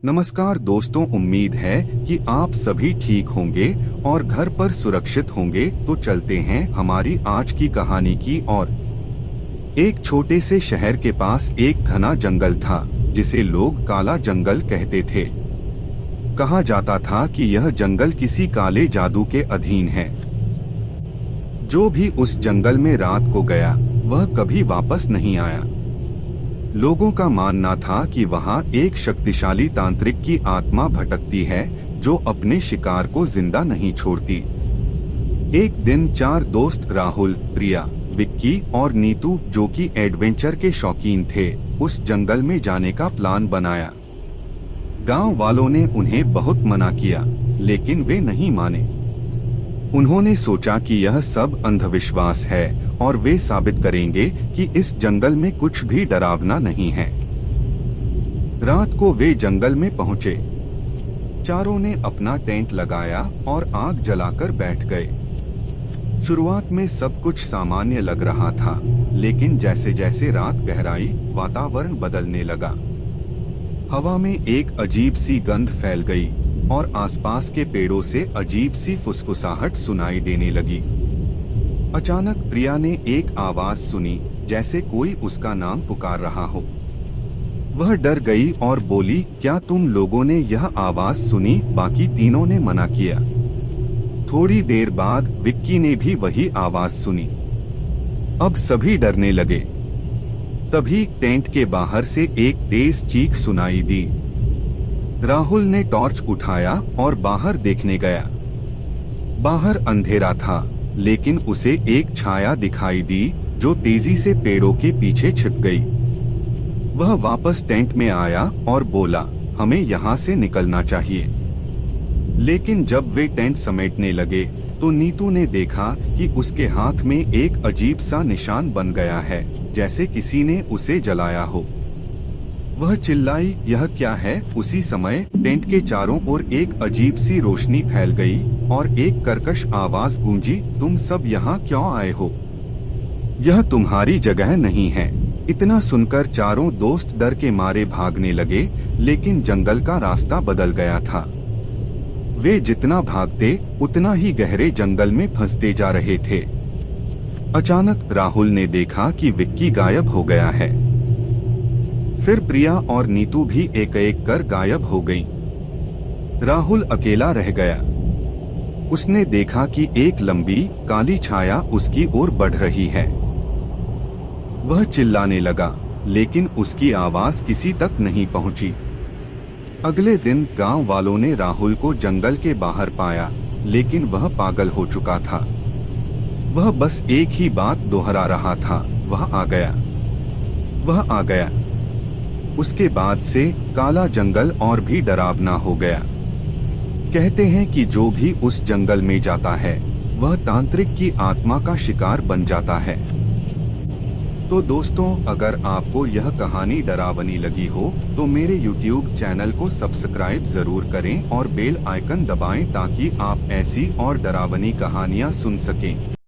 नमस्कार दोस्तों, उम्मीद है कि आप सभी ठीक होंगे और घर पर सुरक्षित होंगे। तो चलते हैं हमारी आज की कहानी की ओर। एक छोटे से शहर के पास एक घना जंगल था जिसे लोग काला जंगल कहते थे। कहा जाता था कि यह जंगल किसी काले जादू के अधीन है। जो भी उस जंगल में रात को गया वह कभी वापस नहीं आया। लोगों का मानना था कि वहां एक शक्तिशाली तांत्रिक की आत्मा भटकती है जो अपने शिकार को जिंदा नहीं छोड़ती। एक दिन 4 दोस्त राहुल, प्रिया, विक्की और नीतू, जो कि एडवेंचर के शौकीन थे, उस जंगल में जाने का प्लान बनाया। गांव वालों ने उन्हें बहुत मना किया, लेकिन वे नहीं माने। उन्होंने सोचा कि यह सब अंधविश्वास है और वे साबित करेंगे कि इस जंगल में कुछ भी डरावना नहीं है। रात को वे जंगल में पहुंचे। चारों ने अपना टेंट लगाया और आग जलाकर बैठ गए। शुरुआत में सब कुछ सामान्य लग रहा था, लेकिन जैसे जैसे रात गहराई, वातावरण बदलने लगा। हवा में एक अजीब सी गंध फैल गई और आसपास के पेड़ों से अजीब सी फुसफुसाहट सुनाई देने लगी। अचानक प्रिया ने एक आवाज सुनी, जैसे कोई उसका नाम पुकार रहा हो। वह डर गई और बोली, क्या तुम लोगों ने यह आवाज सुनी? बाकी तीनों ने मना किया। थोड़ी देर बाद विक्की ने भी वही आवाज सुनी। अब सभी डरने लगे। तभी टेंट के बाहर से एक तेज चीख सुनाई दी। राहुल ने टॉर्च उठाया और बाहर देखने गया। बाहर अंधेरा था, लेकिन उसे एक छाया दिखाई दी जो तेजी से पेड़ों के पीछे छिप गई। वह वापस टेंट में आया और बोला, हमें यहाँ से निकलना चाहिए। लेकिन जब वे टेंट समेटने लगे तो नीतू ने देखा कि उसके हाथ में एक अजीब सा निशान बन गया है, जैसे किसी ने उसे जलाया हो। वह चिल्लाई, यह क्या है? उसी समय टेंट के चारों ओर एक अजीब सी रोशनी फैल गई और एक कर्कश आवाज गूंजी, तुम सब यहाँ क्यों आए हो? यह तुम्हारी जगह नहीं है। इतना सुनकर चारों दोस्त डर के मारे भागने लगे, लेकिन जंगल का रास्ता बदल गया था। वे जितना भागते उतना ही गहरे जंगल में फंसते जा रहे थे। अचानक राहुल ने देखा कि विक्की गायब हो गया है। फिर प्रिया और नीतू भी एक एक कर गायब हो गईं। राहुल अकेला रह गया। उसने देखा कि एक लंबी काली छाया उसकी ओर बढ़ रही है। वह चिल्लाने लगा, लेकिन उसकी आवाज किसी तक नहीं पहुंची। अगले दिन गांव वालों ने राहुल को जंगल के बाहर पाया, लेकिन वह पागल हो चुका था। वह बस एक ही बात दोहरा रहा था, वह आ गया, वह आ गया। उसके बाद से काला जंगल और भी डरावना हो गया। कहते हैं कि जो भी उस जंगल में जाता है वह तांत्रिक की आत्मा का शिकार बन जाता है। तो दोस्तों, अगर आपको यह कहानी डरावनी लगी हो तो मेरे YouTube चैनल को सब्सक्राइब जरूर करें और बेल आइकन दबाएं ताकि आप ऐसी और डरावनी कहानियां सुन सकें।